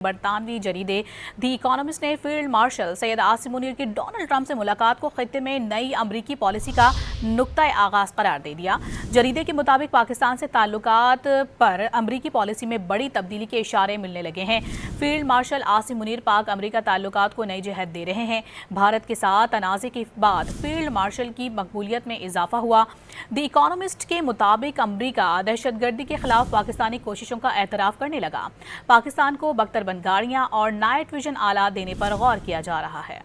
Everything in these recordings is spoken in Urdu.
برطانوی جریدے دی اکانومسٹ نے فیلڈ مارشل سید عاصم منیر کی ڈونلڈ ٹرمپ سے ملاقات کو خطے میں نئی امریکی پالیسی کا نقطہ آغاز قرار دے دیا۔ جریدے کے مطابق پاکستان سے تعلقات پر امریکی پالیسی میں بڑی تبدیلی کے اشارے ملنے لگے ہیں۔ فیلڈ مارشل عاصم منیر پاک امریکہ تعلقات کو نئی جہت دے رہے ہیں۔ بھارت کے ساتھ تنازع کے بعد فیلڈ مارشل کی مقبولیت میں اضافہ ہوا۔ دی اکانومسٹ کے مطابق امریکہ دہشت گردی کے خلاف پاکستانی کوششوں کا اعتراف کرنے لگا۔ پاکستان کو بختر بند گاڑیاں اور نائٹ ویژن آلات دینے پر غور کیا جا رہا ہے۔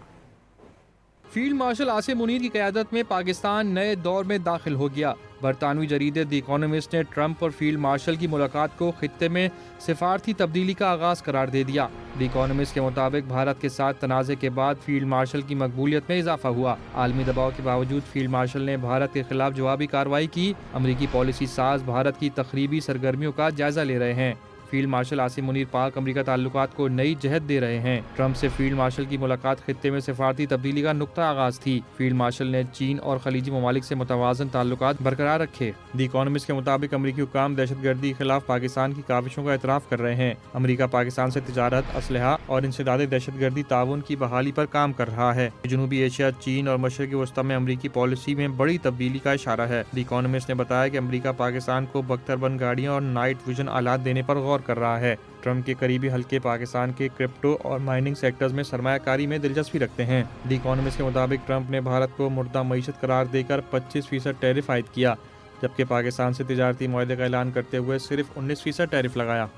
فیلڈ مارشل عاصم منیر کی قیادت میں پاکستان نئے دور میں داخل ہو گیا۔ برطانوی جریدے دی اکانومسٹ نے ٹرمپ اور فیلڈ مارشل کی ملاقات کو خطے میں سفارتی تبدیلی کا آغاز قرار دے دیا۔ دی اکانومسٹ کے مطابق بھارت کے ساتھ تنازع کے بعد فیلڈ مارشل کی مقبولیت میں اضافہ ہوا۔ عالمی دباؤ کے باوجود فیلڈ مارشل نے بھارت کے خلاف جوابی کارروائی کی۔ امریکی پالیسی ساز بھارت کی تخریبی سرگرمیوں کا جائزہ لے رہے ہیں۔ فیلڈ مارشل عاصم منیر پاک امریکہ تعلقات کو نئی جہت دے رہے ہیں۔ ٹرمپ سے فیلڈ مارشل کی ملاقات خطے میں سفارتی تبدیلی کا نقطہ آغاز تھی۔ فیلڈ مارشل نے چین اور خلیجی ممالک سے متوازن تعلقات برقرار رکھے۔ دی اکانومسٹ کے مطابق امریکی حکام دہشت گردی کے خلاف پاکستان کی کاوشوں کا اعتراف کر رہے ہیں۔ امریکہ پاکستان سے تجارت، اسلحہ اور انسداد دہشت گردی تعاون کی بحالی پر کام کر رہا ہے۔ جنوبی ایشیا، چین اور مشرق وسطیٰ میں امریکی پالیسی میں بڑی تبدیلی کا اشارہ ہے۔ دی اکانومسٹ نے بتایا کہ امریکہ پاکستان کو بختر بند گاڑیاں اور نائٹ ویژن آلات دینے پر غور کر رہا ہے۔ ٹرمپ کے قریبی حلقے پاکستان کے کرپٹو اور مائننگ سیکٹرز میں سرمایہ کاری میں دلچسپی رکھتے ہیں۔ دی اکانومسٹ کے مطابق ٹرمپ نے بھارت کو مردہ معیشت قرار دے کر 25% ٹیرف عائد کیا، جبکہ پاکستان سے تجارتی معاہدے کا اعلان کرتے ہوئے صرف 19% ٹیرف لگایا۔